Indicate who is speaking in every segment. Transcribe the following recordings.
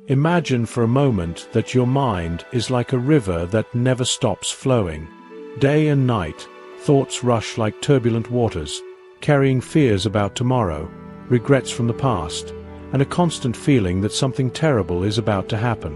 Speaker 1: Imagine for a moment that your mind is like a river that never stops flowing. Day and night, thoughts rush like turbulent waters, carrying fears about tomorrow, regrets from the past, and a constant feeling that something terrible is about to happen.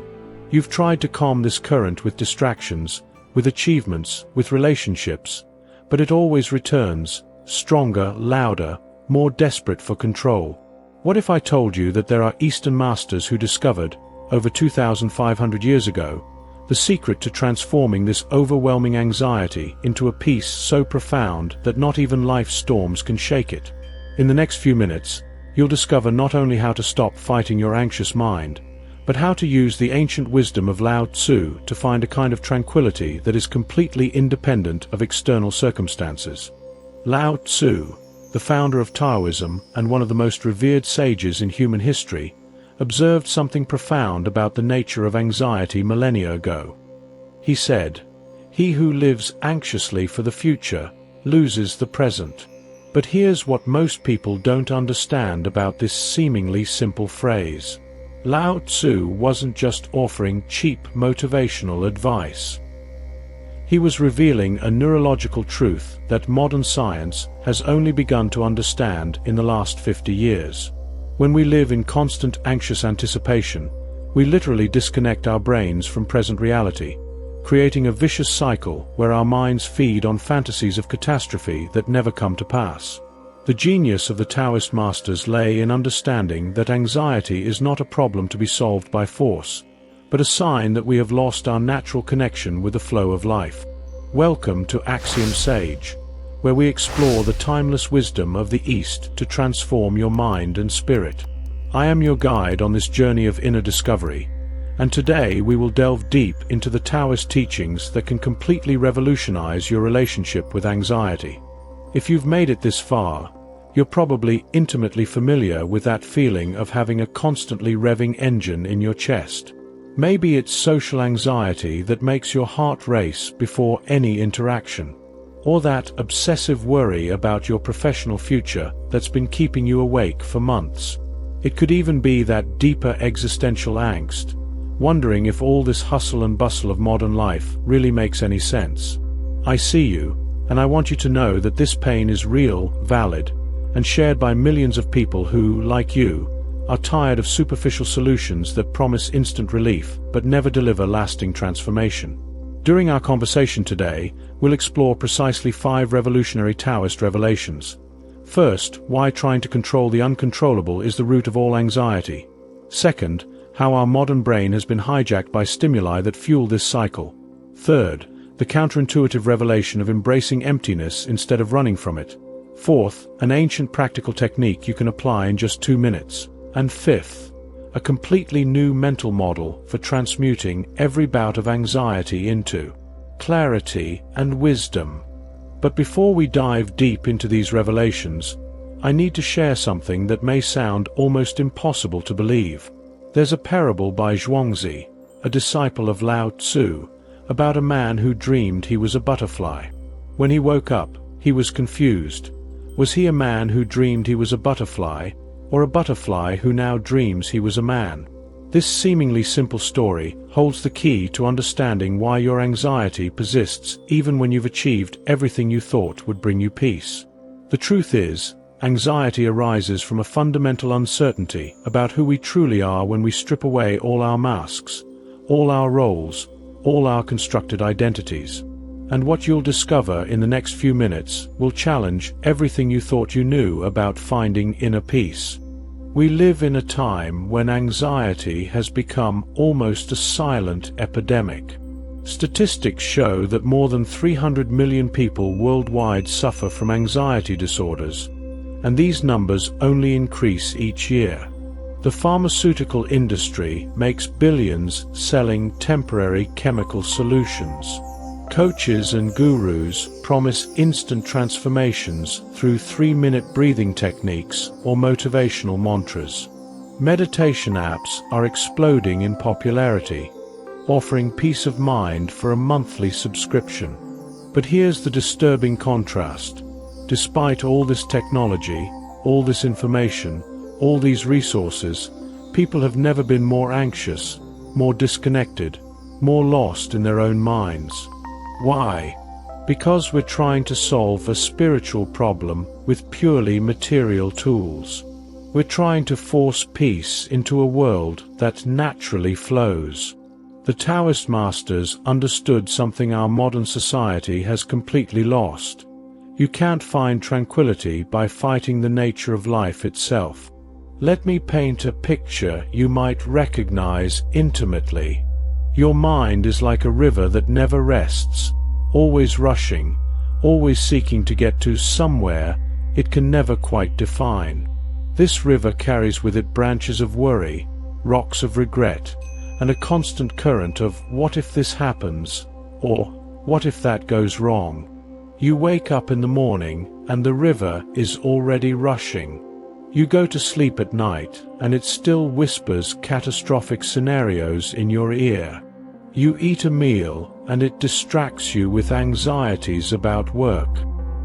Speaker 1: You've tried to calm this current with distractions, with achievements, with relationships, but it always returns, stronger, louder, more desperate for control. What if I told you that there are Eastern masters who discovered, over 2,500 years ago, the secret to transforming this overwhelming anxiety into a peace so profound that not even life's storms can shake it? In the next few minutes, you'll discover not only how to stop fighting your anxious mind, but how to use the ancient wisdom of Lao Tzu to find a kind of tranquility that is completely independent of external circumstances. Lao Tzu, the founder of Taoism and one of the most revered sages in human history, observed something profound about the nature of anxiety millennia ago. He said, "He who lives anxiously for the future loses the present." But here's what most people don't understand about this seemingly simple phrase. Lao Tzu wasn't just offering cheap motivational advice. He was revealing a neurological truth that modern science has only begun to understand in the last 50 years. When we live in constant anxious anticipation, we literally disconnect our brains from present reality, creating a vicious cycle where our minds feed on fantasies of catastrophe that never come to pass. The genius of the Taoist masters lay in understanding that anxiety is not a problem to be solved by force, but a sign that we have lost our natural connection with the flow of life. Welcome to Axiom Sage, where we explore the timeless wisdom of the East to transform your mind and spirit. I am your guide on this journey of inner discovery, and today we will delve deep into the Taoist teachings that can completely revolutionize your relationship with anxiety. If you've made it this far, you're probably intimately familiar with that feeling of having a constantly revving engine in your chest. Maybe it's social anxiety that makes your heart race before any interaction, or that obsessive worry about your professional future that's been keeping you awake for months. It could even be that deeper existential angst, wondering if all this hustle and bustle of modern life really makes any sense. I see you, and I want you to know that this pain is real, valid, and shared by millions of people who, like you, are tired of superficial solutions that promise instant relief but never deliver lasting transformation. During our conversation today, we'll explore precisely 5 revolutionary Taoist revelations. First, why trying to control the uncontrollable is the root of all anxiety. Second, how our modern brain has been hijacked by stimuli that fuel this cycle. Third, the counterintuitive revelation of embracing emptiness instead of running from it. Fourth, an ancient practical technique you can apply in just 2 minutes. And fifth, a completely new mental model for transmuting every bout of anxiety into clarity and wisdom. But before we dive deep into these revelations, I need to share something that may sound almost impossible to believe. There's a parable by Zhuangzi, a disciple of Lao Tzu, about a man who dreamed he was a butterfly. When he woke up, he was confused. Was he a man who dreamed he was a butterfly, or a butterfly who now dreams he was a man? This seemingly simple story holds the key to understanding why your anxiety persists even when you've achieved everything you thought would bring you peace. The truth is, anxiety arises from a fundamental uncertainty about who we truly are when we strip away all our masks, all our roles, all our constructed identities. And what you'll discover in the next few minutes will challenge everything you thought you knew about finding inner peace. We live in a time when anxiety has become almost a silent epidemic. Statistics show that more than 300 million people worldwide suffer from anxiety disorders, and these numbers only increase each year. The pharmaceutical industry makes billions selling temporary chemical solutions. Coaches and gurus promise instant transformations through 3-minute breathing techniques or motivational mantras. Meditation apps are exploding in popularity, offering peace of mind for a monthly subscription. But here's the disturbing contrast. Despite all this technology, all this information, all these resources, People have never been more anxious, more disconnected, more lost in their own minds. Why? Because we're trying to solve a spiritual problem with purely material tools. We're trying to force peace into a world that naturally flows. The Taoist masters understood something our modern society has completely lost. You can't find tranquility by fighting the nature of life itself. Let me paint a picture you might recognize intimately. Your mind is like a river that never rests, always rushing, always seeking to get to somewhere it can never quite define. This river carries with it branches of worry, rocks of regret, and a constant current of what if this happens, or what if that goes wrong. You wake up in the morning and the river is already rushing. You go to sleep at night and it still whispers catastrophic scenarios in your ear. You eat a meal and it distracts you with anxieties about work.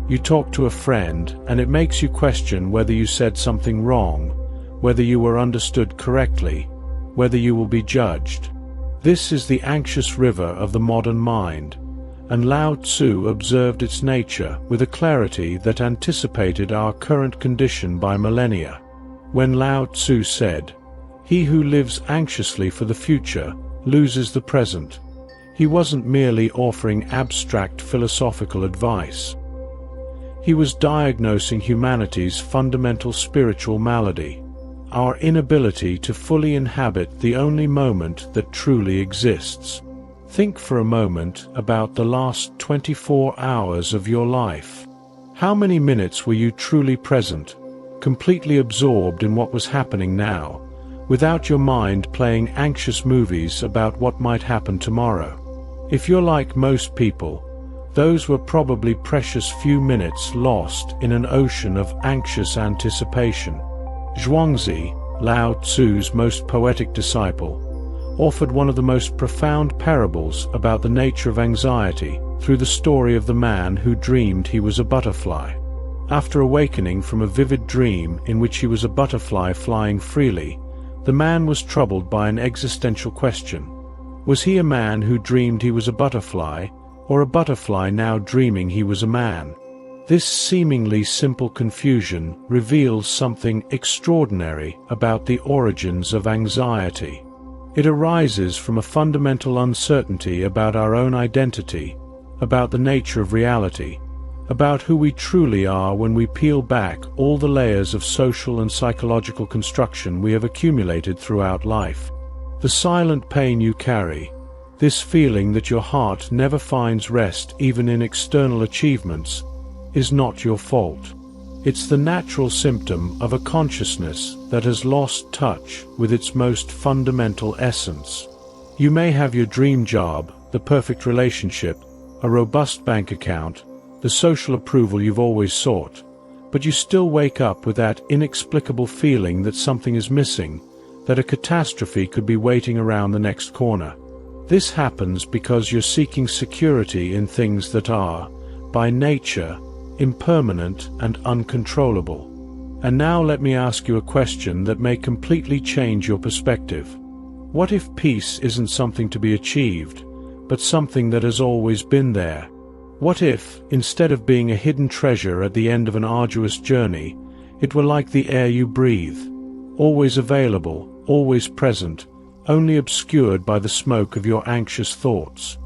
Speaker 1: You talk to a friend and it makes you question whether you said something wrong, whether you were understood correctly, whether you will be judged. This is the anxious river of the modern mind, and Lao Tzu observed its nature with a clarity that anticipated our current condition by millennia. When Lao Tzu said, "He who lives anxiously for the future loses the present," he wasn't merely offering abstract philosophical advice. He was diagnosing humanity's fundamental spiritual malady, our inability to fully inhabit the only moment that truly exists. Think for a moment about the last 24 hours of your life. How many minutes were you truly present, completely absorbed in what was happening now, without your mind playing anxious movies about what might happen tomorrow? If you're like most people, those were probably precious few minutes lost in an ocean of anxious anticipation. Zhuangzi, Lao Tzu's most poetic disciple, offered one of the most profound parables about the nature of anxiety through the story of the man who dreamed he was a butterfly. After awakening from a vivid dream in which he was a butterfly flying freely, the man was troubled by an existential question. Was he a man who dreamed he was a butterfly, or a butterfly now dreaming he was a man? This seemingly simple confusion reveals something extraordinary about the origins of anxiety. It arises from a fundamental uncertainty about our own identity, about the nature of reality, about who we truly are when we peel back all the layers of social and psychological construction we have accumulated throughout life. The silent pain you carry, this feeling that your heart never finds rest even in external achievements, is not your fault. It's the natural symptom of a consciousness that has lost touch with its most fundamental essence. You may have your dream job, the perfect relationship, a robust bank account, the social approval you've always sought, but you still wake up with that inexplicable feeling that something is missing, that a catastrophe could be waiting around the next corner. This happens because you're seeking security in things that are, by nature, impermanent and uncontrollable. And now let me ask you a question that may completely change your perspective. What if peace isn't something to be achieved, but something that has always been there? What if, instead of being a hidden treasure at the end of an arduous journey, it were like the air you breathe, always available, always present, only obscured by the smoke of your anxious thoughts?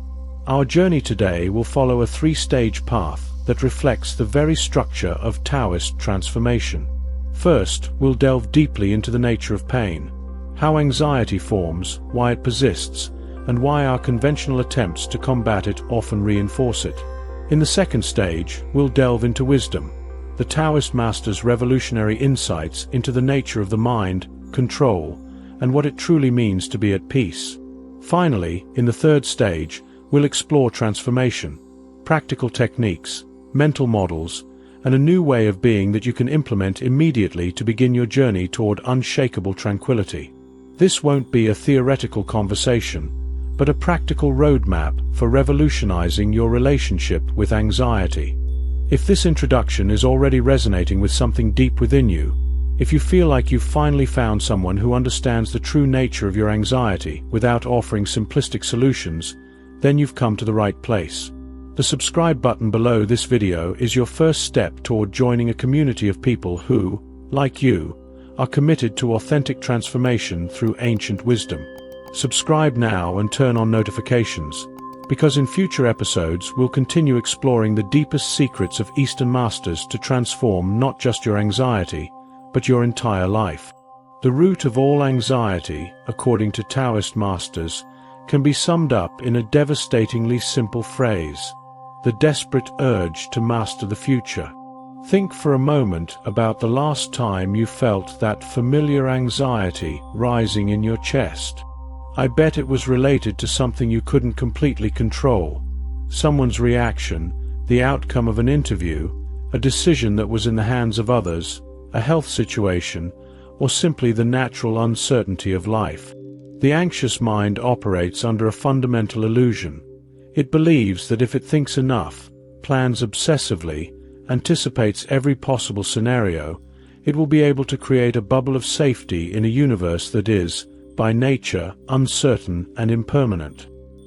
Speaker 1: Our journey today will follow a three-stage path that reflects the very structure of Taoist transformation. First, we'll delve deeply into the nature of pain, how anxiety forms, why it persists, and why our conventional attempts to combat it often reinforce it. In the second stage, we'll delve into wisdom, the Taoist master's revolutionary insights into the nature of the mind, control, and what it truly means to be at peace. Finally, in the third stage, we'll explore transformation, practical techniques, mental models, and a new way of being that you can implement immediately to begin your journey toward unshakable tranquility. This won't be a theoretical conversation, but a practical roadmap for revolutionizing your relationship with anxiety. If this introduction is already resonating with something deep within you, If you feel like you've finally found someone who understands the true nature of your anxiety without offering simplistic solutions, then you've come to the right place. The subscribe button below this video is your first step toward joining a community of people who, like you, are committed to authentic transformation through ancient wisdom. Subscribe now and turn on notifications, because in future episodes we'll continue exploring the deepest secrets of Eastern masters to transform not just your anxiety, but your entire life. The root of all anxiety, according to Taoist masters, can be summed up in a devastatingly simple phrase: the desperate urge to master the future. Think for a moment about the last time you felt that familiar anxiety rising in your chest. I bet it was related to something you couldn't completely control. Someone's reaction, the outcome of an interview, a decision that was in the hands of others, a health situation, or simply the natural uncertainty of life. The anxious mind operates under a fundamental illusion. It believes that if it thinks enough, plans obsessively, anticipates every possible scenario, it will be able to create a bubble of safety in a universe that is, by nature, uncertain and impermanent.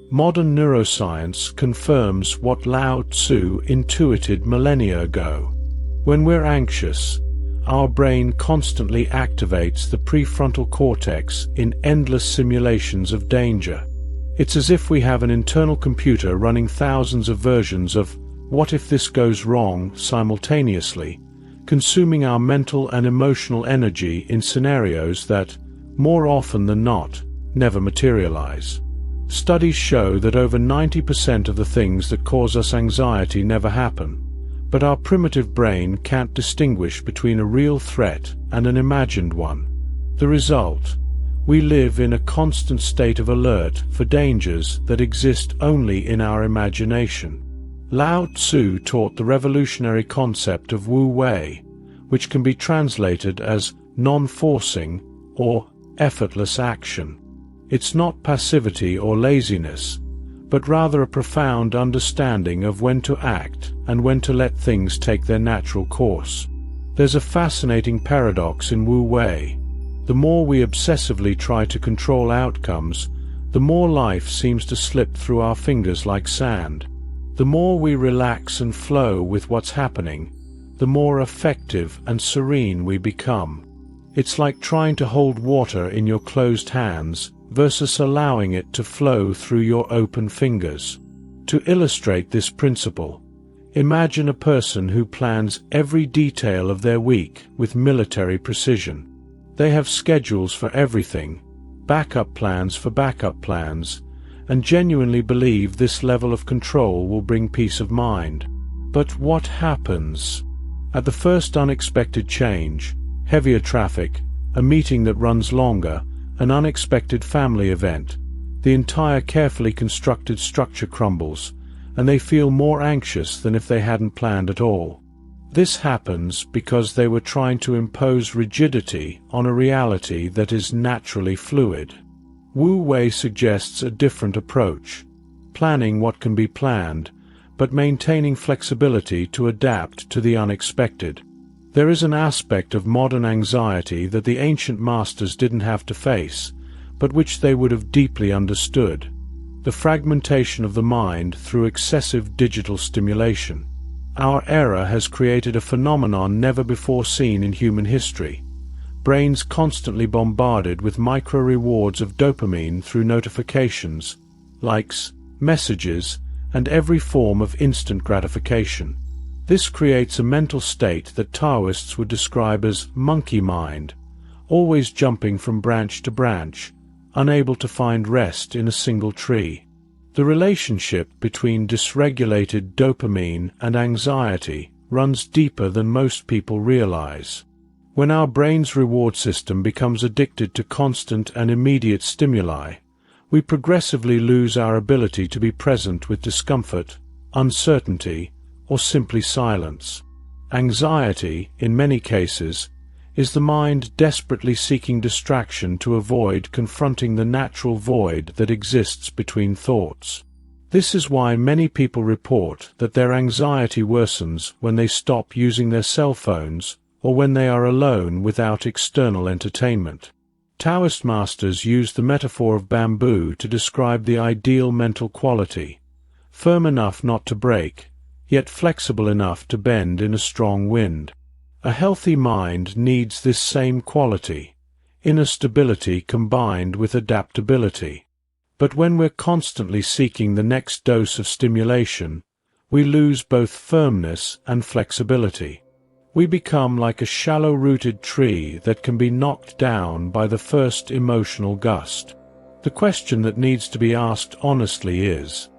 Speaker 1: Modern neuroscience confirms what Lao Tzu intuited millennia ago. When we're anxious, our brain constantly activates the prefrontal cortex in endless simulations of danger. It's as if we have an internal computer running thousands of versions of "what if this goes wrong" simultaneously, consuming our mental and emotional energy in scenarios that, more often than not, never materialize. Studies show that over 90% of the things that cause us anxiety never happen. But our primitive brain can't distinguish between a real threat and an imagined one. The result: we live in a constant state of alert for dangers that exist only in our imagination. Lao Tzu taught the revolutionary concept of Wu Wei, which can be translated as non-forcing or effortless action. It's not passivity or laziness, but rather a profound understanding of when to act and when to let things take their natural course. There's a fascinating paradox in Wu Wei. The more we obsessively try to control outcomes, the more life seems to slip through our fingers like sand. The more we relax and flow with what's happening, the more effective and serene we become. It's like trying to hold water in your closed hands versus allowing it to flow through your open fingers. To illustrate this principle, imagine a person who plans every detail of their week with military precision. They have schedules for everything, backup plans for backup plans, and genuinely believe this level of control will bring peace of mind. But what happens? At the first unexpected change, heavier traffic, a meeting that runs longer, an unexpected family event, the entire carefully constructed structure crumbles, and they feel more anxious than if they hadn't planned at all. This happens because they were trying to impose rigidity on a reality that is naturally fluid. Wu Wei suggests a different approach, planning what can be planned, but maintaining flexibility to adapt to the unexpected. There is an aspect of modern anxiety that the ancient masters didn't have to face, but which they would have deeply understood: the fragmentation of the mind through excessive digital stimulation. Our era has created a phenomenon never before seen in human history. Brains constantly bombarded with micro-rewards of dopamine through notifications, likes, messages, and every form of instant gratification. This creates a mental state that Taoists would describe as monkey mind, always jumping from branch to branch, unable to find rest in a single tree. The relationship between dysregulated dopamine and anxiety runs deeper than most people realize. When our brain's reward system becomes addicted to constant and immediate stimuli, we progressively lose our ability to be present with discomfort, uncertainty, or simply silence. Anxiety, in many cases, is the mind desperately seeking distraction to avoid confronting the natural void that exists between thoughts. This is why many people report that their anxiety worsens when they stop using their cell phones or when they are alone without external entertainment. Taoist masters use the metaphor of bamboo to describe the ideal mental quality, firm enough not to break, yet flexible enough to bend in a strong wind. A healthy mind needs this same quality, inner stability combined with adaptability. But when we're constantly seeking the next dose of stimulation, we lose both firmness and flexibility. We become like a shallow-rooted tree that can be knocked down by the first emotional gust. The question that needs to be asked honestly is,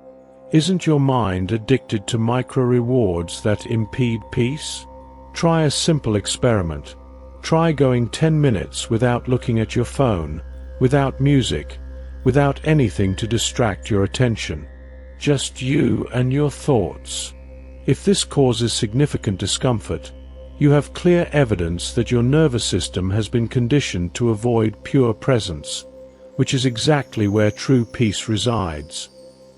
Speaker 1: isn't your mind addicted to micro-rewards that impede peace? Try a simple experiment. Try going 10 minutes without looking at your phone, without music, without anything to distract your attention. Just you and your thoughts. If this causes significant discomfort, you have clear evidence that your nervous system has been conditioned to avoid pure presence, which is exactly where true peace resides.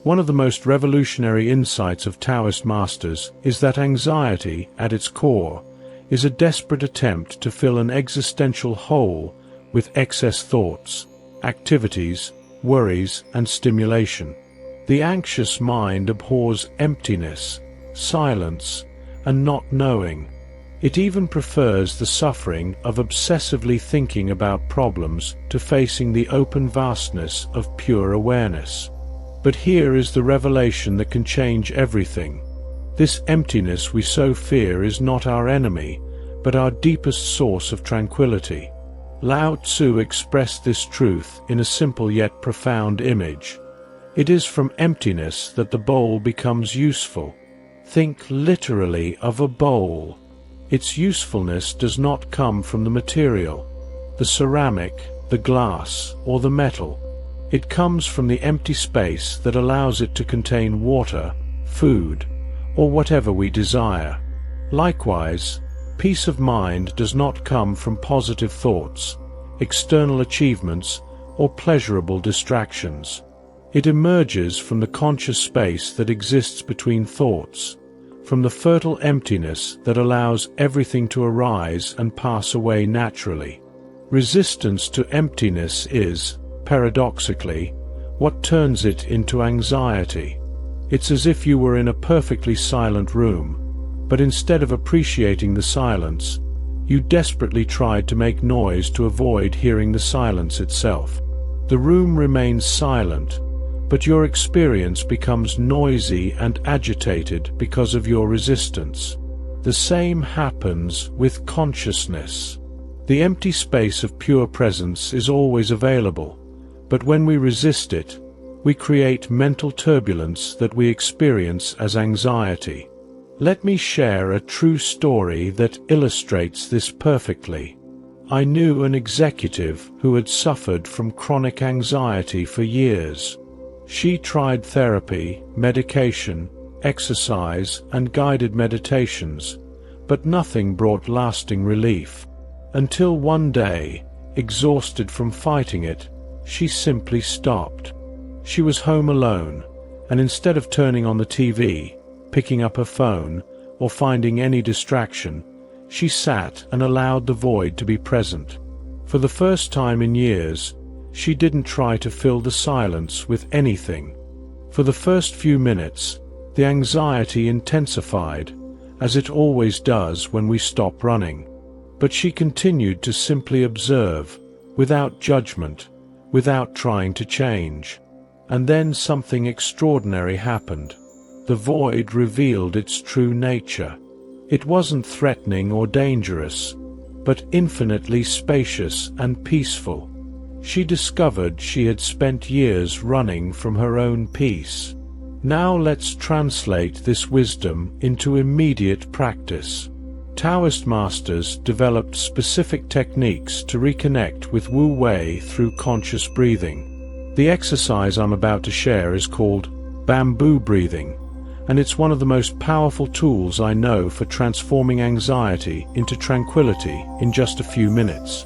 Speaker 1: One of the most revolutionary insights of Taoist masters is that anxiety, at its core, is a desperate attempt to fill an existential hole with excess thoughts, activities, worries, and stimulation. The anxious mind abhors emptiness, silence, and not knowing. It even prefers the suffering of obsessively thinking about problems to facing the open vastness of pure awareness. But here is the revelation that can change everything. This emptiness we so fear is not our enemy, but our deepest source of tranquility. Lao Tzu expressed this truth in a simple yet profound image. It is from emptiness that the bowl becomes useful. Think literally of a bowl. Its usefulness does not come from the material, the ceramic, the glass, or the metal. It comes from the empty space that allows it to contain water, food, or whatever we desire. Likewise, peace of mind does not come from positive thoughts, external achievements, or pleasurable distractions. It emerges from the conscious space that exists between thoughts, from the fertile emptiness that allows everything to arise and pass away naturally. Resistance to emptiness is, paradoxically, what turns it into anxiety. It's as if you were in a perfectly silent room, but instead of appreciating the silence, you desperately tried to make noise to avoid hearing the silence itself. The room remains silent, but your experience becomes noisy and agitated because of your resistance. The same happens with consciousness. The empty space of pure presence is always available, but when we resist it, we create mental turbulence that we experience as anxiety. Let me share a true story that illustrates this perfectly. I knew an executive who had suffered from chronic anxiety for years. She tried therapy, medication, exercise, and guided meditations, but nothing brought lasting relief. Until one day, exhausted from fighting it, she simply stopped. She was home alone, and instead of turning on the TV, picking up her phone, or finding any distraction, she sat and allowed the void to be present. For the first time in years, she didn't try to fill the silence with anything. For the first few minutes, the anxiety intensified, as it always does when we stop running. But she continued to simply observe, without judgment, without trying to change. And then something extraordinary happened. The void revealed its true nature. It wasn't threatening or dangerous, but infinitely spacious and peaceful. She discovered she had spent years running from her own peace. Now let's translate this wisdom into immediate practice. Taoist masters developed specific techniques to reconnect with Wu Wei through conscious breathing. The exercise I'm about to share is called bamboo breathing, and it's one of the most powerful tools I know for transforming anxiety into tranquility in just a few minutes.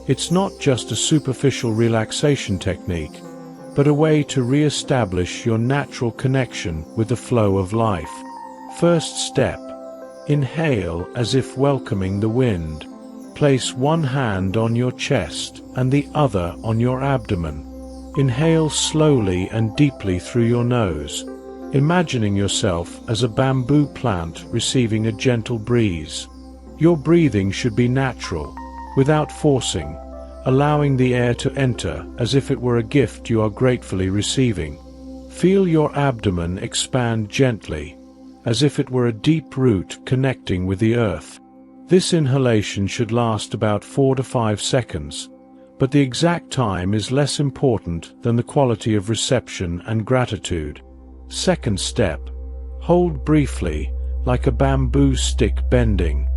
Speaker 1: It's not just a superficial relaxation technique, but a way to re-establish your natural connection with the flow of life. First step: Inhale as if welcoming the wind. Place one hand on your chest and the other on your abdomen. Inhale slowly and deeply through your nose, imagining yourself as a bamboo plant receiving a gentle breeze. Your breathing should be natural, without forcing, allowing the air to enter as if it were a gift you are gratefully receiving. Feel your abdomen expand gently, as if it were a deep root connecting with the earth. This inhalation should last about 4 to 5 seconds, but the exact time is less important than the quality of reception and gratitude. Second step. Hold briefly, like a bamboo stick bending.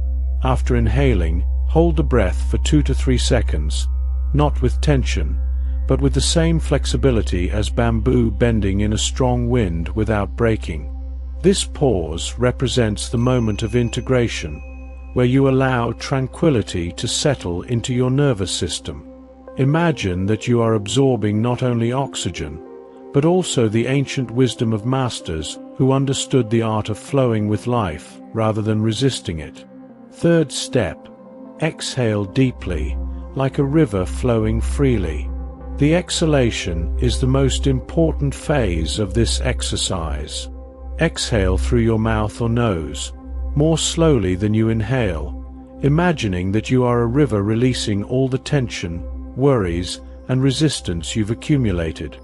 Speaker 1: After inhaling, hold the breath for 2 to 3 seconds, not with tension, but with the same flexibility as bamboo bending in a strong wind without breaking. This pause represents the moment of integration, where you allow tranquility to settle into your nervous system. Imagine that you are absorbing not only oxygen, but also the ancient wisdom of masters who understood the art of flowing with life rather than resisting it. Third step. Exhale deeply, like a river flowing freely. The exhalation is the most important phase of this exercise. Exhale through your mouth or nose, more slowly than you inhale, imagining that you are a river releasing all the tension, worries, and resistance you've accumulated.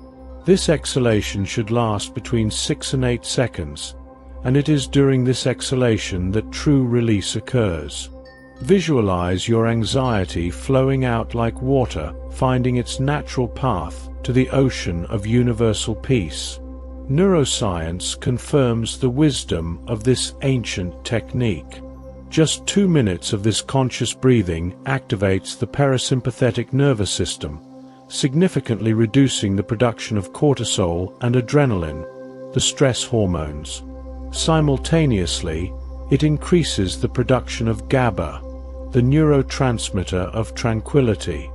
Speaker 1: This exhalation should last between 6 and 8 seconds, and it is during this exhalation that true release occurs. Visualize your anxiety flowing out like water, finding its natural path to the ocean of universal peace. Neuroscience confirms the wisdom of this ancient technique. Just 2 minutes of this conscious breathing activates the parasympathetic nervous system, significantly reducing the production of cortisol and adrenaline, the stress hormones. Simultaneously, it increases the production of GABA, the neurotransmitter of tranquility.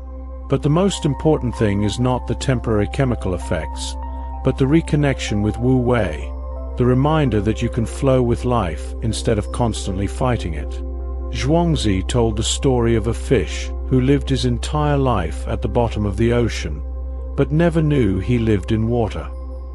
Speaker 1: But the most important thing is not the temporary chemical effects, but the reconnection with Wu Wei, the reminder that you can flow with life instead of constantly fighting it. Zhuangzi told the story of a fish who lived his entire life at the bottom of the ocean, but never knew he lived in water.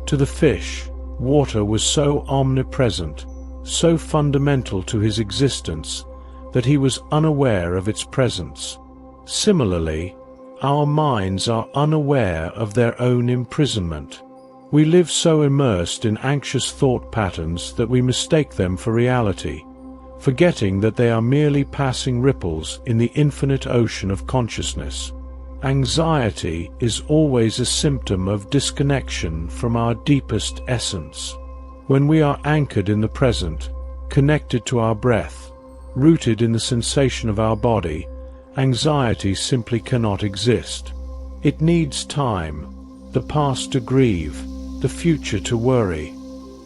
Speaker 1: To the fish, water was so omnipresent, so fundamental to his existence, that he was unaware of its presence. Similarly, our minds are unaware of their own imprisonment. We live so immersed in anxious thought patterns that we mistake them for reality, forgetting that they are merely passing ripples in the infinite ocean of consciousness. Anxiety is always a symptom of disconnection from our deepest essence. When we are anchored in the present, connected to our breath, rooted in the sensation of our body, anxiety simply cannot exist. It needs time, the past to grieve, the future to worry.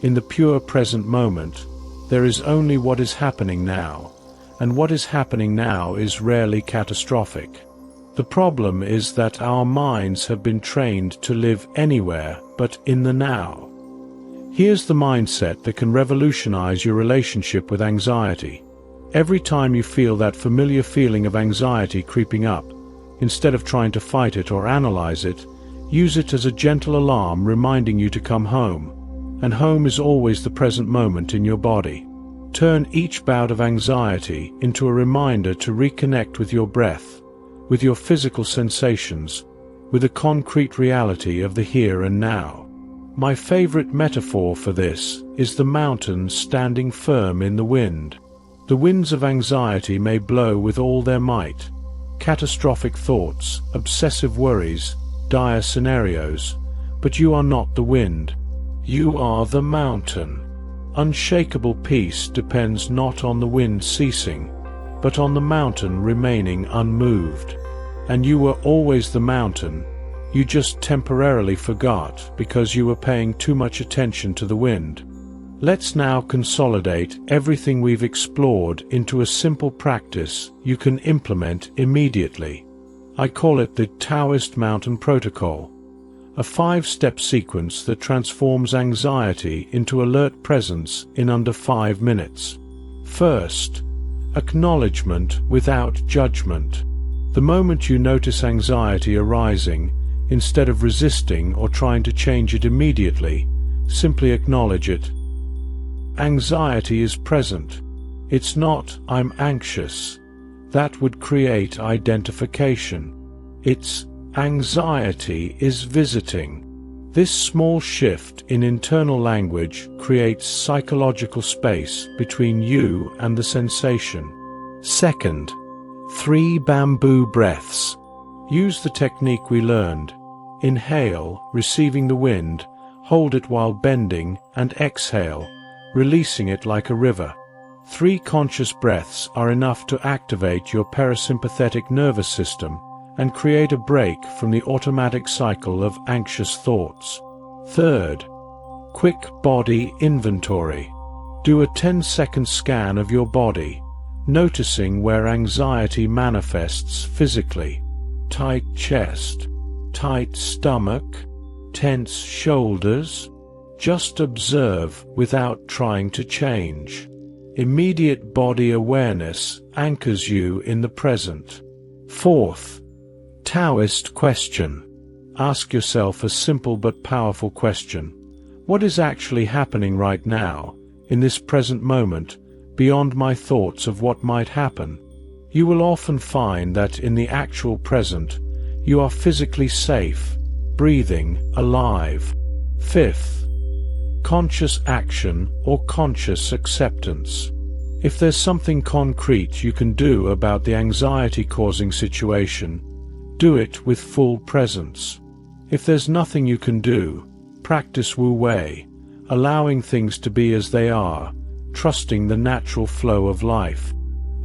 Speaker 1: In the pure present moment, there is only what is happening now, and what is happening now is rarely catastrophic. The problem is that our minds have been trained to live anywhere but in the now. Here's the mindset that can revolutionize your relationship with anxiety. Every time you feel that familiar feeling of anxiety creeping up, instead of trying to fight it or analyze it, use it as a gentle alarm reminding you to come home. And home is always the present moment in your body. Turn each bout of anxiety into a reminder to reconnect with your breath, with your physical sensations, with the concrete reality of the here and now. My favorite metaphor for this is the mountains standing firm in the wind. The winds of anxiety may blow with all their might. Catastrophic thoughts, obsessive worries, dire scenarios, but you are not the wind. You are the mountain. Unshakable peace depends not on the wind ceasing, but on the mountain remaining unmoved. And you were always the mountain, you just temporarily forgot because you were paying too much attention to the wind. Let's now consolidate everything we've explored into a simple practice you can implement immediately. I call it the Taoist Mountain Protocol, a 5-step sequence that transforms anxiety into alert presence in under 5 minutes. First, acknowledgement without judgment. The moment you notice anxiety arising, instead of resisting or trying to change it immediately, simply acknowledge it. Anxiety is present. It's not, "I'm anxious." That would create identification. It's, anxiety is visiting. This small shift in internal language creates psychological space between you and the sensation. Second, 3 bamboo breaths. Use the technique we learned. Inhale, receiving the wind, hold it while bending, and exhale, releasing it like a river. 3 conscious breaths are enough to activate your parasympathetic nervous system and create a break from the automatic cycle of anxious thoughts. Third, quick body inventory. Do a 10-second scan of your body, noticing where anxiety manifests physically. Tight chest, tight stomach, tense shoulders. Just observe without trying to change. Immediate body awareness anchors you in the present. Fourth, Taoist question. Ask yourself a simple but powerful question. What is actually happening right now, in this present moment, beyond my thoughts of what might happen? You will often find that in the actual present, you are physically safe, breathing, alive. Fifth, conscious action or conscious acceptance. If there's something concrete you can do about the anxiety-causing situation, do it with full presence. If there's nothing you can do, practice Wu Wei, allowing things to be as they are, trusting the natural flow of life.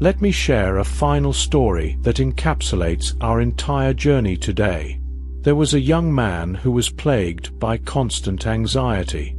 Speaker 1: Let me share a final story that encapsulates our entire journey today. There was a young man who was plagued by constant anxiety.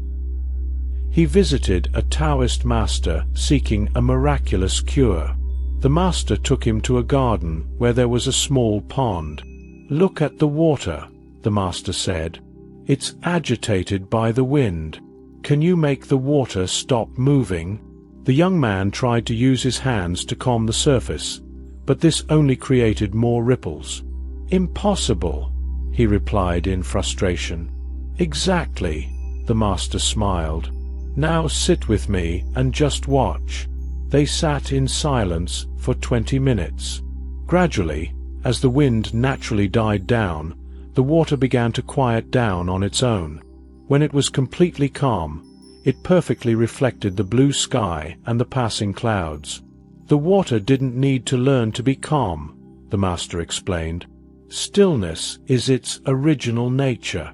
Speaker 1: He visited a Taoist master seeking a miraculous cure. The master took him to a garden where there was a small pond. "Look at the water," the master said. "It's agitated by the wind. Can you make the water stop moving?" The young man tried to use his hands to calm the surface, but this only created more ripples. "Impossible," he replied in frustration. "Exactly," the master smiled. "Now sit with me and just watch." They sat in silence for 20 minutes. Gradually, as the wind naturally died down, the water began to quiet down on its own. When it was completely calm, it perfectly reflected the blue sky and the passing clouds. The water didn't need to learn to be calm, the master explained. Stillness is its original nature.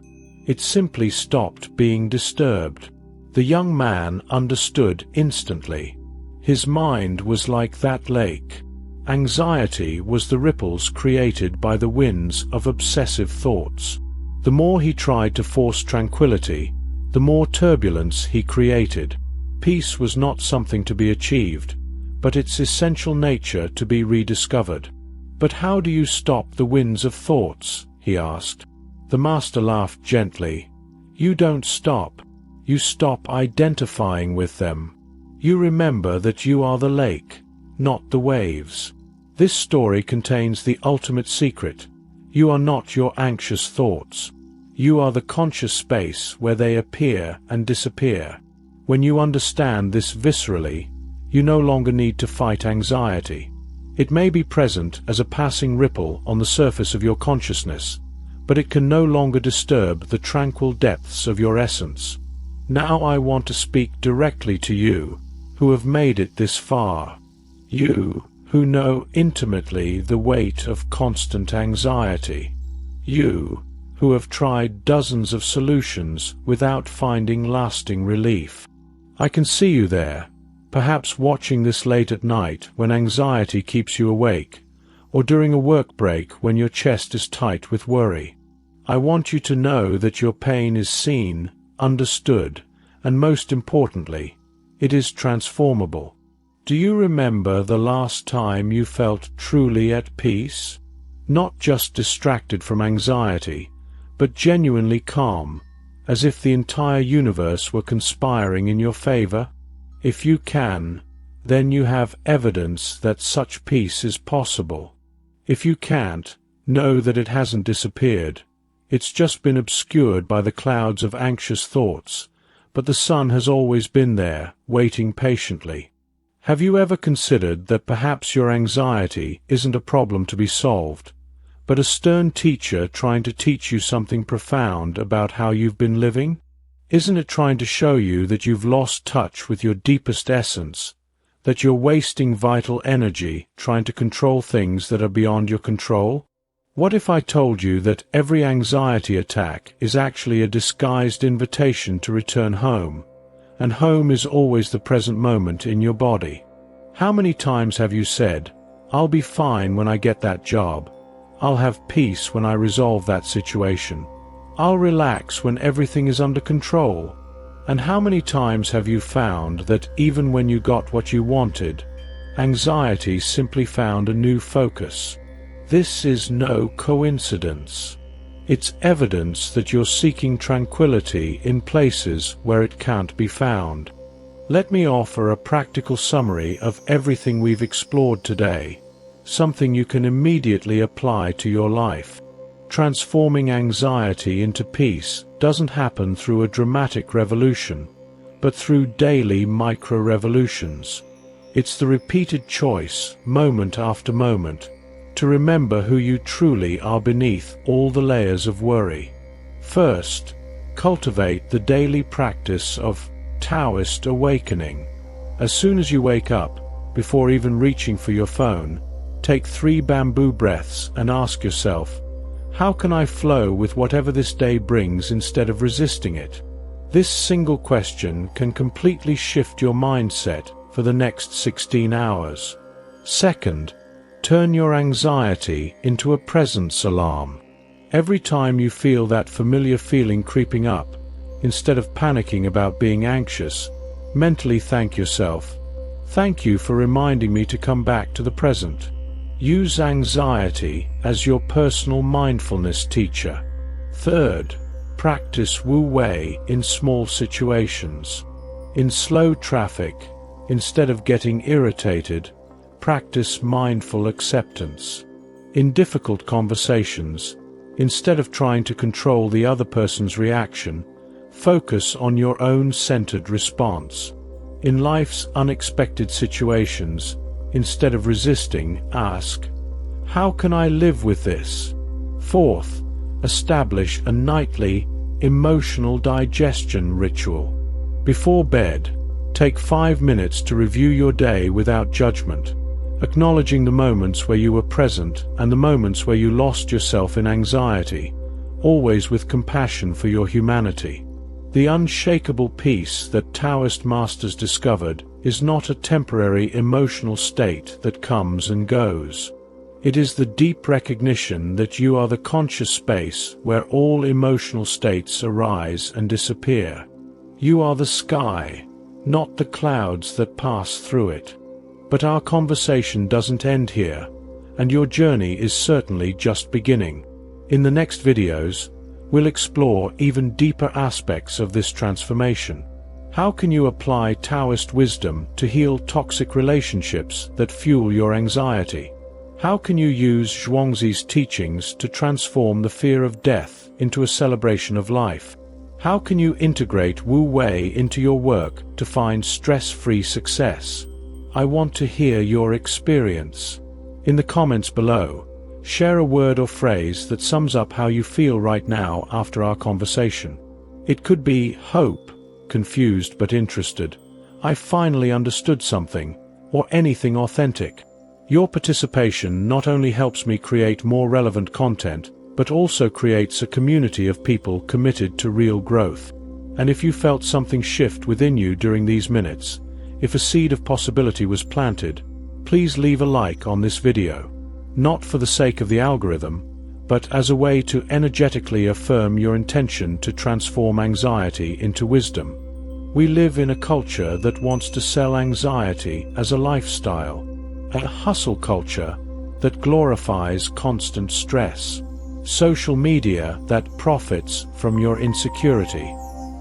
Speaker 1: It simply stopped being disturbed. The young man understood instantly. His mind was like that lake. Anxiety was the ripples created by the winds of obsessive thoughts. The more he tried to force tranquility, the more turbulence he created. Peace was not something to be achieved, but its essential nature to be rediscovered. "But how do you stop the winds of thoughts?" he asked. The master laughed gently. "You don't stop. You stop identifying with them. You remember that you are the lake, not the waves." This story contains the ultimate secret. You are not your anxious thoughts. You are the conscious space where they appear and disappear. When you understand this viscerally, you no longer need to fight anxiety. It may be present as a passing ripple on the surface of your consciousness, but it can no longer disturb the tranquil depths of your essence. Now I want to speak directly to you, who have made it this far. You, who know intimately the weight of constant anxiety. You, who have tried dozens of solutions without finding lasting relief. I can see you there, perhaps watching this late at night when anxiety keeps you awake, or during a work break when your chest is tight with worry. I want you to know that your pain is seen, understood, and most importantly, it is transformable. Do you remember the last time you felt truly at peace? Not just distracted from anxiety, but genuinely calm, as if the entire universe were conspiring in your favor? If you can, then you have evidence that such peace is possible. If you can't, know that it hasn't disappeared. It's just been obscured by the clouds of anxious thoughts, but the sun has always been there, waiting patiently. Have you ever considered that perhaps your anxiety isn't a problem to be solved, but a stern teacher trying to teach you something profound about how you've been living? Isn't it trying to show you that you've lost touch with your deepest essence, that you're wasting vital energy trying to control things that are beyond your control? What if I told you that every anxiety attack is actually a disguised invitation to return home, and home is always the present moment in your body? How many times have you said, "I'll be fine when I get that job. I'll have peace when I resolve that situation. I'll relax when everything is under control"? And how many times have you found that even when you got what you wanted, anxiety simply found a new focus? This is no coincidence. It's evidence that you're seeking tranquility in places where it can't be found. Let me offer a practical summary of everything we've explored today, something you can immediately apply to your life. Transforming anxiety into peace doesn't happen through a dramatic revolution, but through daily micro-revolutions. It's the repeated choice, moment after moment, to remember who you truly are beneath all the layers of worry. First, cultivate the daily practice of Taoist awakening. As soon as you wake up, before even reaching for your phone, take 3 bamboo breaths and ask yourself, how can I flow with whatever this day brings instead of resisting it? This single question can completely shift your mindset for the next 16 hours. Second, turn your anxiety into a presence alarm. Every time you feel that familiar feeling creeping up, instead of panicking about being anxious, mentally thank yourself. Thank you for reminding me to come back to the present. Use anxiety as your personal mindfulness teacher. Third, practice Wu Wei in small situations. In slow traffic, instead of getting irritated, practice mindful acceptance. In difficult conversations, instead of trying to control the other person's reaction, focus on your own centered response. In life's unexpected situations, instead of resisting, ask, how can I live with this? Fourth, establish a nightly, emotional digestion ritual. Before bed, take 5 minutes to review your day without judgment, acknowledging the moments where you were present and the moments where you lost yourself in anxiety, always with compassion for your humanity. The unshakable peace that Taoist masters discovered is not a temporary emotional state that comes and goes. It is the deep recognition that you are the conscious space where all emotional states arise and disappear. You are the sky, not the clouds that pass through it. But our conversation doesn't end here, and your journey is certainly just beginning. In the next videos, we'll explore even deeper aspects of this transformation. How can you apply Taoist wisdom to heal toxic relationships that fuel your anxiety? How can you use Zhuangzi's teachings to transform the fear of death into a celebration of life? How can you integrate Wu Wei into your work to find stress-free success? I want to hear your experience. In the comments below, share a word or phrase that sums up how you feel right now after our conversation. It could be hope, confused but interested, I finally understood something, or anything authentic. Your participation not only helps me create more relevant content, but also creates a community of people committed to real growth. And if you felt something shift within you during these minutes, if a seed of possibility was planted, please leave a like on this video. Not for the sake of the algorithm, but as a way to energetically affirm your intention to transform anxiety into wisdom. We live in a culture that wants to sell anxiety as a lifestyle, a hustle culture that glorifies constant stress, social media that profits from your insecurity,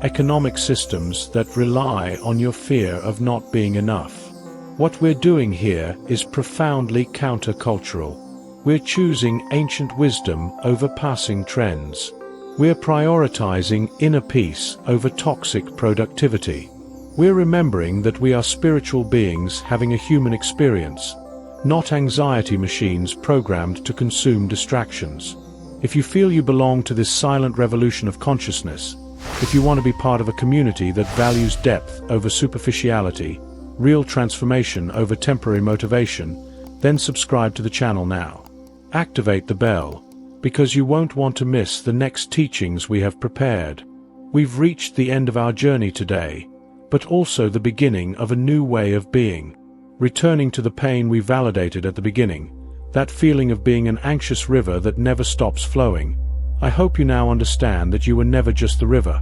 Speaker 1: economic systems that rely on your fear of not being enough. What we're doing here is profoundly countercultural. We're choosing ancient wisdom over passing trends. We're prioritizing inner peace over toxic productivity. We're remembering that we are spiritual beings having a human experience, not anxiety machines programmed to consume distractions. If you feel you belong to this silent revolution of consciousness, if you want to be part of a community that values depth over superficiality, real transformation over temporary motivation, then subscribe to the channel now. Activate the bell, because you won't want to miss the next teachings we have prepared. We've reached the end of our journey today, but also the beginning of a new way of being. Returning to the pain we validated at the beginning, that feeling of being an anxious river that never stops flowing. I hope you now understand that you were never just the river.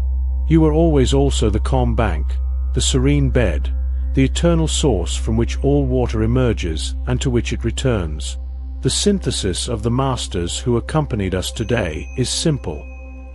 Speaker 1: You were always also the calm bank, the serene bed, the eternal source from which all water emerges and to which it returns. The synthesis of the masters who accompanied us today is simple,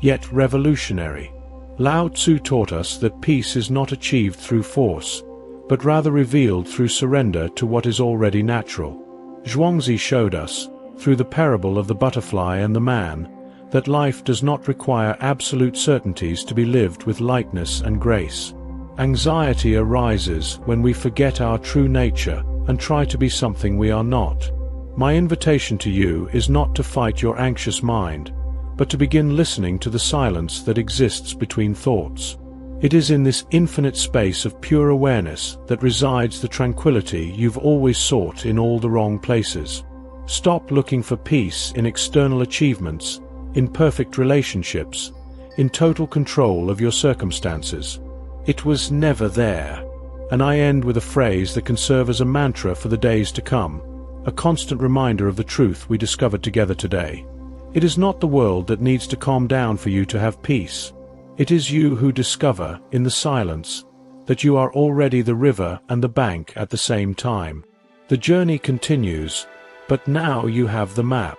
Speaker 1: yet revolutionary. Lao Tzu taught us that peace is not achieved through force, but rather revealed through surrender to what is already natural. Zhuangzi showed us, through the parable of the butterfly and the man, that life does not require absolute certainties to be lived with lightness and grace. Anxiety arises when we forget our true nature and try to be something we are not. My invitation to you is not to fight your anxious mind, but to begin listening to the silence that exists between thoughts. It is in this infinite space of pure awareness that resides the tranquility you've always sought in all the wrong places. Stop looking for peace in external achievements, in perfect relationships, in total control of your circumstances. It was never there. And I end with a phrase that can serve as a mantra for the days to come, a constant reminder of the truth we discovered together today. It is not the world that needs to calm down for you to have peace. It is you who discover, in the silence, that you are already the river and the bank at the same time. The journey continues, but now you have the map.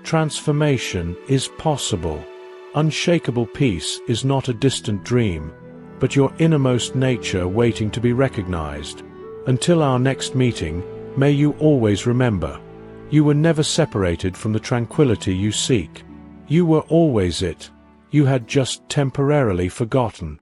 Speaker 1: Transformation is possible. Unshakable peace is not a distant dream, but your innermost nature waiting to be recognized. Until our next meeting, may you always remember, you were never separated from the tranquility you seek. You were always it. You had just temporarily forgotten.